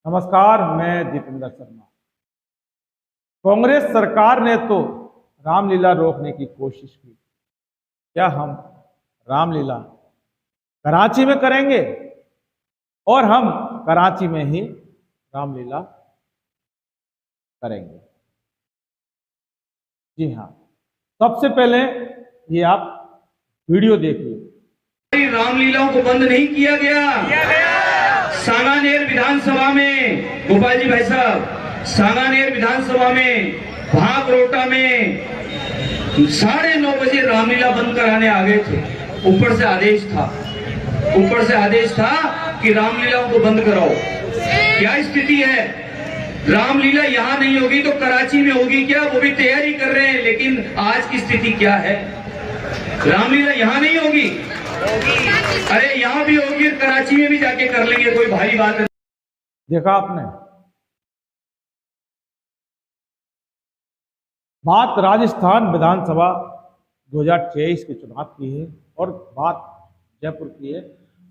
नमस्कार, मैं जितेंद्र शर्मा। कांग्रेस सरकार ने तो रामलीला रोकने की कोशिश की। क्या हम रामलीला कराची में करेंगे और हम कराची में ही रामलीला करेंगे। जी हाँ, सबसे पहले ये आप वीडियो देखिए। रामलीलाओं को बंद नहीं किया गया। सांगानेर विधानसभा में गोपाल जी भाई साहब, सांगानेर विधानसभा में भागरोटा में 9:30 बजे रामलीला बंद कराने आ गए थे। ऊपर से आदेश था कि रामलीलाओं को बंद कराओ। क्या स्थिति है? रामलीला यहाँ नहीं होगी तो कराची में होगी क्या? वो भी तैयारी कर रहे हैं, लेकिन आज की स्थिति क्या है? रामलीला यहाँ नहीं होगी, अरे यहाँ भी होगी, कराची में भी जाके कर लेंगे, कोई भारी बात नहीं। देखा आपने, बात राजस्थान विधानसभा 2023 के चुनाव की है और बात जयपुर की है।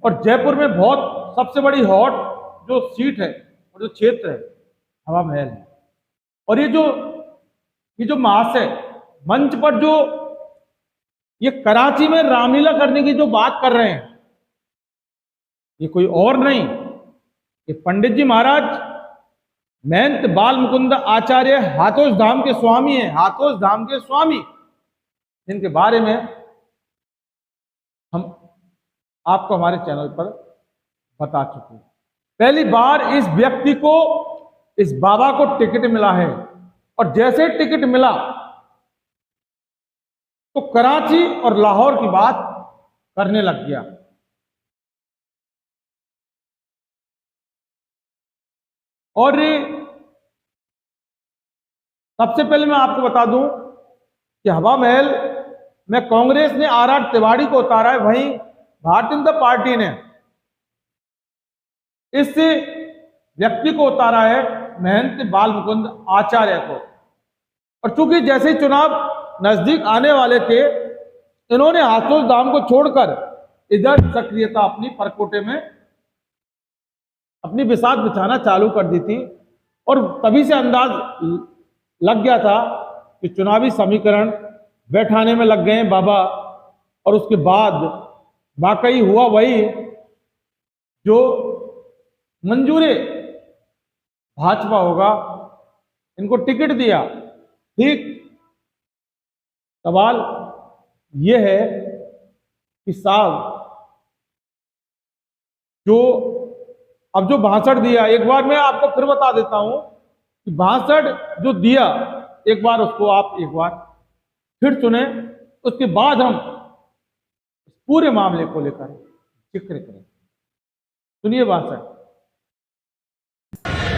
और जयपुर में बहुत सबसे बड़ी हॉट जो सीट है और जो क्षेत्र है हवा महल है। और ये जो महाशय मंच पर जो ये कराची में रामलीला करने की जो बात कर रहे हैं, ये कोई और नहीं, ये पंडित जी महाराज महंत बाल मुकुंद आचार्य हाथोस धाम के स्वामी हैं। हाथोस धाम के स्वामी, जिनके बारे में हम आपको हमारे चैनल पर बता चुके हैं। पहली बार इस व्यक्ति को, इस बाबा को टिकट मिला है और जैसे टिकट मिला तो कराची और लाहौर की बात करने लग गया। और सबसे पहले मैं आपको बता दूं कि हवा महल में कांग्रेस ने आर तिवारी को उतारा है, वहीं भारतीय जनता पार्टी ने इस व्यक्ति को उतारा है, महंत बाल मुकुंद आचार्य को। और चूंकि जैसे ही चुनाव नजदीक आने वाले थे, इन्होंने हाथोस धाम को छोड़कर इधर सक्रियता अपनी परकोटे में अपनी बिसात बिछाना चालू कर दी थी। और तभी से अंदाज लग गया था कि चुनावी समीकरण बैठाने में लग गए हैं बाबा। और उसके बाद वाकई हुआ वही जो मंजूरे भाजपा होगा, इनको टिकट दिया। ठीक सवाल यह है कि साहब अब जो भाषण दिया, एक बार मैं आपको फिर बता देता हूं कि भाषण जो दिया, एक बार उसको आप एक बार फिर सुने, उसके बाद हम पूरे मामले को लेकर जिक्र करें। सुनिए भाषण।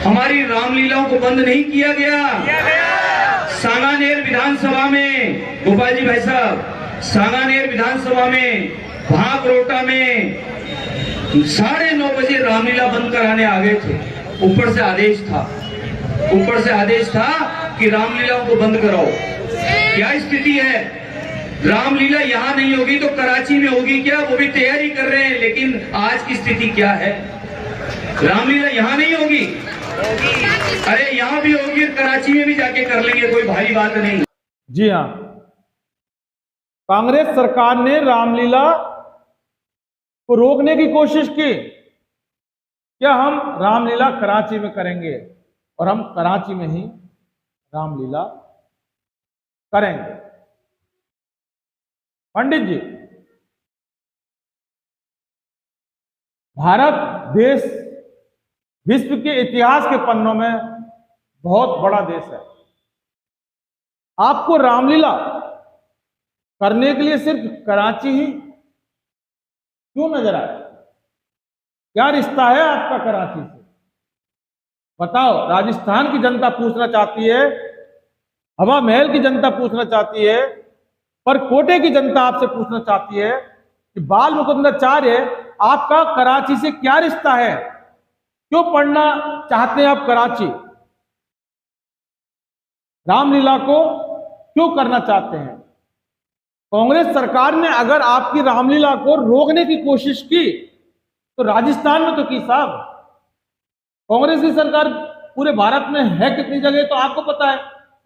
हमारी रामलीलाओं को बंद नहीं किया गया। सांगानेर विधानसभा में गोपाल जी भाई साहब, सांगानेर विधानसभा में भागरोटा में 9:30 बजे रामलीला बंद कराने आ गए थे। ऊपर से आदेश था कि रामलीलाओं को बंद कराओ। क्या स्थिति है? रामलीला यहाँ नहीं होगी तो कराची में होगी क्या? वो भी तैयारी कर रहे हैं, लेकिन आज की स्थिति क्या है? रामलीला यहाँ नहीं होगी, अरे यहाँ भी होगी, कराची में भी जाके कर लेंगे, कोई भारी बात नहीं। जी हाँ, कांग्रेस सरकार ने रामलीला को रोकने की कोशिश की। क्या हम रामलीला कराची में करेंगे और हम कराची में ही रामलीला करेंगे। पंडित जी, भारत देश विश्व के इतिहास के पन्नों में बहुत बड़ा देश है। आपको रामलीला करने के लिए सिर्फ कराची ही क्यों नजर आया? क्या रिश्ता है आपका कराची से? बताओ। राजस्थान की जनता पूछना चाहती है, हवा महल की जनता पूछना चाहती है, पर कोटे की जनता आपसे पूछना चाहती है कि बाल मुकुंदाचार्य, आपका कराची से क्या रिश्ता है? क्यों पढ़ना चाहते हैं आप कराची? रामलीला को क्यों करना चाहते हैं? कांग्रेस सरकार ने अगर आपकी रामलीला को रोकने की कोशिश की तो राजस्थान में तो की साहब, कांग्रेस की सरकार पूरे भारत में है कितनी जगह तो आपको पता है।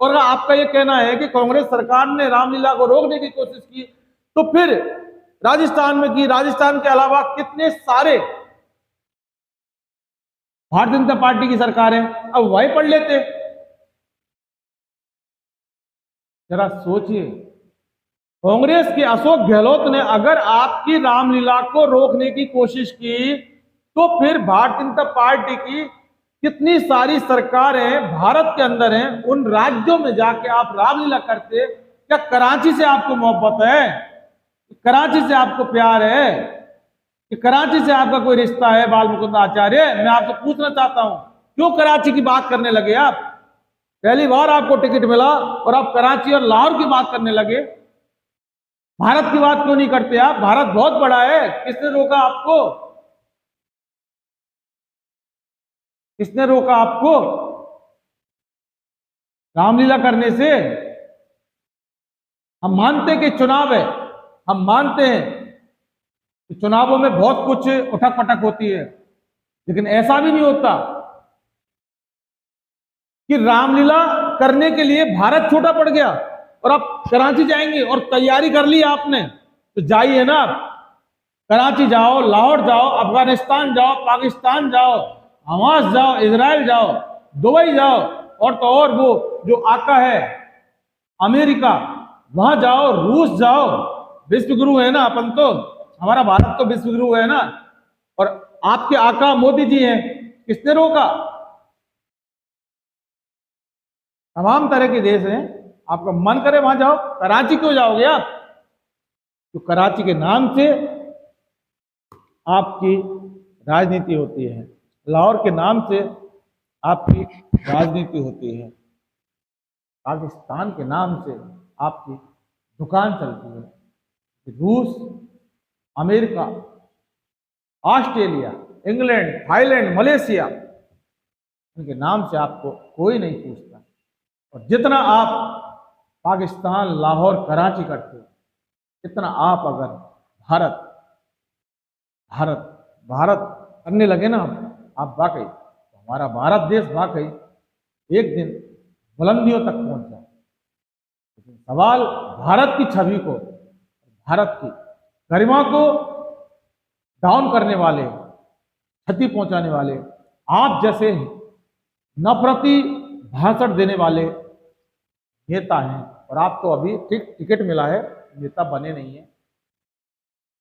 और अगर आपका ये कहना है कि कांग्रेस सरकार ने रामलीला को रोकने की कोशिश की, तो फिर राजस्थान में की, राजस्थान के अलावा कितने सारे भारतीय जनता पार्टी की सरकार है, अब वही पढ़ लेते। जरा सोचिए, कांग्रेस के अशोक गहलोत ने अगर आपकी रामलीला को रोकने की कोशिश की, तो फिर भारतीय जनता पार्टी की कितनी सारी सरकारें भारत के अंदर हैं, उन राज्यों में जाके आप रामलीला करते। क्या कराची से आपको मोहब्बत है? कराची से आपको प्यार है कि कराची से आपका कोई रिश्ता है? बाल मुकुंद आचार्य, मैं आपसे पूछना चाहता हूं, क्यों कराची की बात करने लगे आप? पहली बार आपको टिकट मिला और आप कराची और लाहौर की बात करने लगे। भारत की बात क्यों नहीं करते आप? भारत बहुत बड़ा है। किसने रोका आपको? किसने रोका आपको रामलीला करने से? हम मानते हैं कि चुनाव है, हम मानते हैं कि चुनावों में बहुत कुछ उठक पटक होती है, लेकिन ऐसा भी नहीं होता कि रामलीला करने के लिए भारत छोटा पड़ गया और आप कराची जाएंगे और तैयारी कर ली आपने, तो जाइए ना, कराची जाओ, लाहौर जाओ, अफगानिस्तान जाओ, पाकिस्तान जाओ, हमास जाओ, इजराइल जाओ, दुबई जाओ, और तो और वो जो आका है अमेरिका, वहां जाओ, रूस जाओ। विश्व गुरु है ना अपन तो, हमारा भारत तो विश्व गुरु है ना। और आपके आका मोदी जी हैं, किसने रोका? तमाम तरह के देश हैं, आपका मन करे वहां जाओ। कराची क्यों जाओगे आप? तो कराची के नाम से आपकी राजनीति होती है, लाहौर के नाम से आपकी राजनीति होती है, पाकिस्तान के नाम से आपकी दुकान चलती है। रूस, America, Australia, England, Thailand, Malaysia, उनके नाम से आपको कोई नहीं पूछता। और जितना आप पाकिस्तान, लाहौर, कराची करते हो, इतना आप अगर भारत भारत भारत करने लगे ना आप वाकई, तो हमारा भारत देश वाकई एक दिन बुलंदियों तक पहुंच जाए। लेकिन सवाल भारत की छवि को, भारत की गरिमा को डाउन करने वाले, क्षति पहुंचाने वाले आप जैसे नफरती भाषण देने वाले नेता हैं। और आपको अभी ठीक टिकट मिला है, नेता बने नहीं है।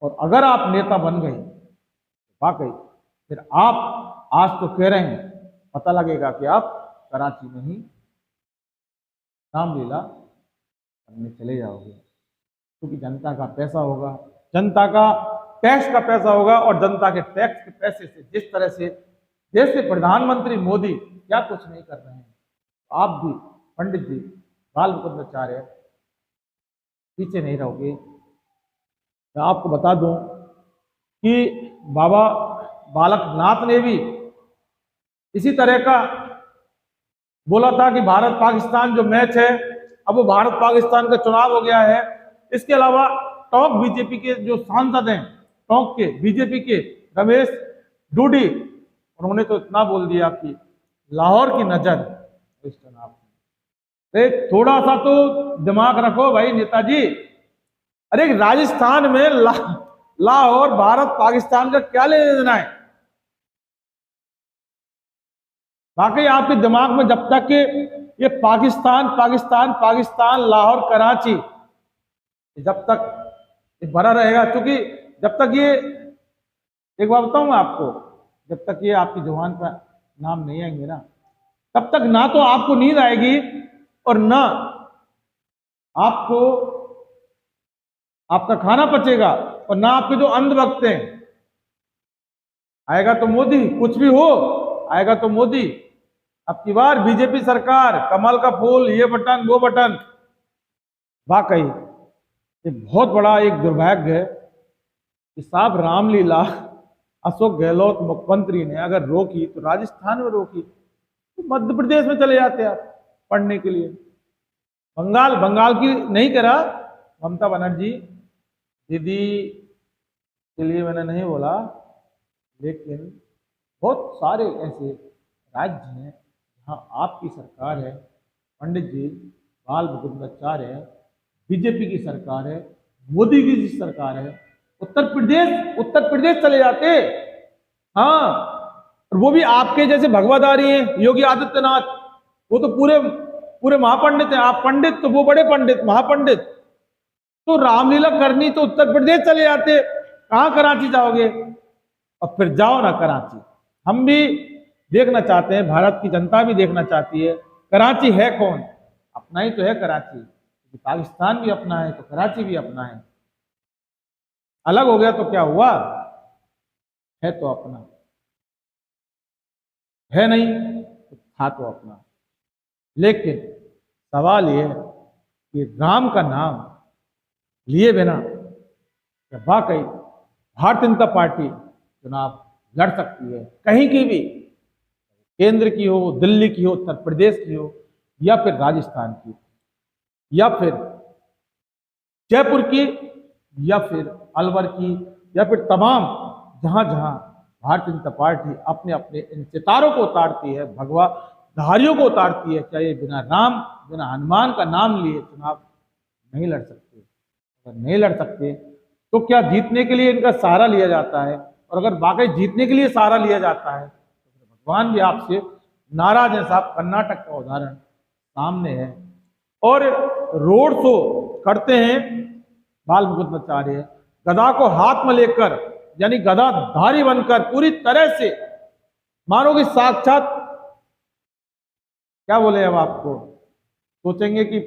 और अगर आप नेता बन गए वाकई, फिर आप आज तो कह रहे हैं, पता लगेगा कि आप कराची में ही रामलीला करने चले जाओगे, क्योंकि जनता का पैसा होगा, जनता का टैक्स का पैसा होगा। और जनता के टैक्स के पैसे से जिस तरह से देश के प्रधानमंत्री मोदी क्या कुछ नहीं कर रहे हैं, आप भी पंडित जी बाल मुकुंद आचार्य पीछे नहीं रहोगे। मैं आपको बता दूं कि बाबा बालकनाथ ने भी इसी तरह का बोला था कि भारत पाकिस्तान जो मैच है, अब वो भारत पाकिस्तान का चुनाव हो गया है। इसके अलावा टोंक बीजेपी के जो सांसद हैं, टोंक के बीजेपी के रमेश डूडी, उन्होंने तो इतना बोल दिया कि लाहौर की नजर इस चुनाव में। थोड़ा सा तो दिमाग रखो भाई नेताजी। अरे राजस्थान में लाहौर भारत पाकिस्तान का क्या लेना देना है? बाकी आपके दिमाग में जब तक कि ये पाकिस्तान पाकिस्तान पाकिस्तान, लाहौर, कराची, जब तक ये भरा रहेगा, क्योंकि जब तक ये, एक बात बताऊं आपको, जब तक ये आपकी जुबान पर नाम नहीं आएंगे ना, तब तक ना तो आपको नींद आएगी और ना आपको आपका खाना पचेगा, और ना आपके जो अंधभक्त हैं। आएगा तो मोदी, कुछ भी हो आएगा तो मोदी। अब की बार बीजेपी सरकार, कमल का फूल, ये बटन वो बटन। वाकई ये बहुत बड़ा एक दुर्भाग्य है कि साहब रामलीला अशोक गहलोत मुख्यमंत्री ने अगर रोकी तो राजस्थान में रोकी, तो मध्य प्रदेश में चले जाते आप पढ़ने के लिए। बंगाल की नहीं करा, ममता बनर्जी दीदी के लिए मैंने नहीं बोला, लेकिन बहुत सारे ऐसे राज्य हैं जहाँ आपकी सरकार है, पंडित जी बाल मुकुंदाचार्य है, बीजेपी की सरकार है, मोदी की सरकार है, उत्तर प्रदेश चले जाते। हाँ, और वो भी आपके जैसे भगवाधारी हैं योगी आदित्यनाथ, वो तो पूरे पूरे महापंडित हैं। आप पंडित तो वो बड़े पंडित महापंडित। तो रामलीला करनी तो उत्तर प्रदेश चले जाते, कहाँ कराची जाओगे? और फिर जाओ ना कराची। हम भी देखना चाहते हैं, भारत की जनता भी देखना चाहती है कराची है कौन। अपना ही तो है कराची, पाकिस्तान भी अपना है तो कराची भी अपना है। अलग हो गया तो क्या हुआ, है तो अपना, है नहीं तो था तो अपना। लेकिन सवाल यह है कि राम का नाम लिए बिना क्या वाकई भारतीय जनता पार्टी चुनाव लड़ सकती है, कहीं की भी, केंद्र की हो, दिल्ली की हो, उत्तर प्रदेश की हो, या फिर राजस्थान की, या फिर जयपुर की, या फिर अलवर की, या फिर तमाम जहां जहां भारतीय जनता पार्टी अपने अपने इन सितारों को उतारती है, भगवा धारियों को उतारती है, क्या ये बिना राम बिना हनुमान का नाम लिए चुनाव नहीं लड़ सकते? अगर नहीं लड़ सकते तो क्या जीतने के लिए इनका सहारा लिया जाता है? और अगर वाकई जीतने के लिए सहारा लिया जाता है तो भगवान भी आपसे नाराज है साहब। कर्नाटक का उदाहरण सामने है। और रोड शो करते हैं बाल मुकुंदाचार्य, गदा को हाथ में लेकर, यानी गदाधारी बनकर पूरी तरह से, मानो कि साक्षात, क्या बोले अब आपको सोचेंगे कि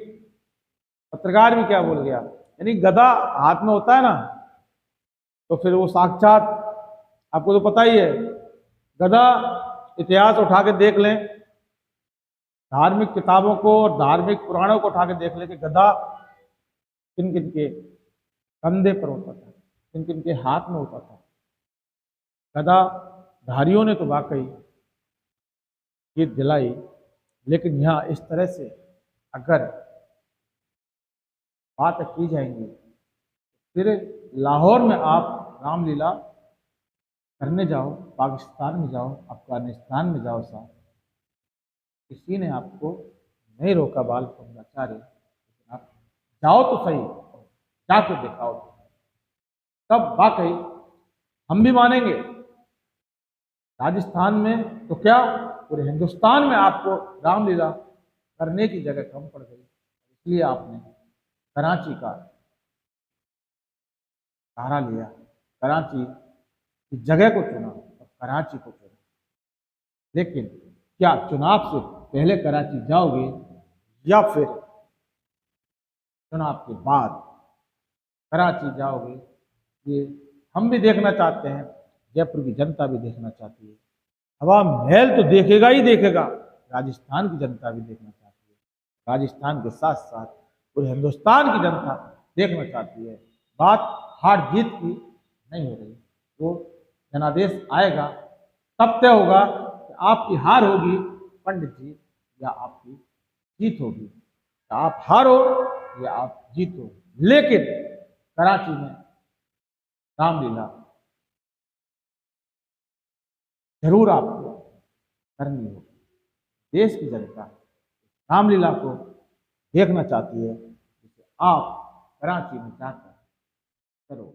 पत्रकार भी क्या बोल गया, यानी गदा हाथ में होता है ना तो फिर वो साक्षात, आपको तो पता ही है, गदा इतिहास उठा के देख लें, धार्मिक किताबों को और धार्मिक पुराणों को उठा के देख लें कि गदा किन किन के कंधे पर होता था, किन किन के हाथ में होता था। गदा धारियों ने तो वाकई जीत दिलाई, लेकिन यहाँ इस तरह से अगर बात की जाएंगी फिर लाहौर में आप रामलीला करने जाओ, पाकिस्तान में जाओ, अफगानिस्तान में जाओ साहब, किसी ने आपको नहीं रोका बाल मुकुंदाचार्य, आप जाओ तो सही, जाके दिखाओ तब वाकई हम भी मानेंगे। राजस्थान में तो क्या पूरे हिंदुस्तान में आपको रामलीला करने की जगह कम पड़ गई, इसलिए आपने कराची का सहारा लिया, कराची की जगह को चुना और कराची को चुना। लेकिन क्या चुनाव से पहले कराची जाओगे या फिर चुनाव के बाद कराची जाओगे, ये हम भी देखना चाहते हैं, जयपुर की जनता भी देखना चाहती है। हवा महल तो देखेगा ही देखेगा, राजस्थान की जनता भी देखना चाहती है, राजस्थान के साथ साथ पूरे हिंदुस्तान की जनता देखना चाहती है। बात हार जीत की नहीं हो रही, वो जनादेश आएगा तब तय होगा कि आपकी हार होगी पंडित जी या आपकी जीत होगी, या आप हारो या आप जीतो। लेकिन कराची में रामलीला जरूर आपको करनी होगी। देश की जनता रामलीला को देखना चाहती है, जिसे आप कराची में जाकर करो।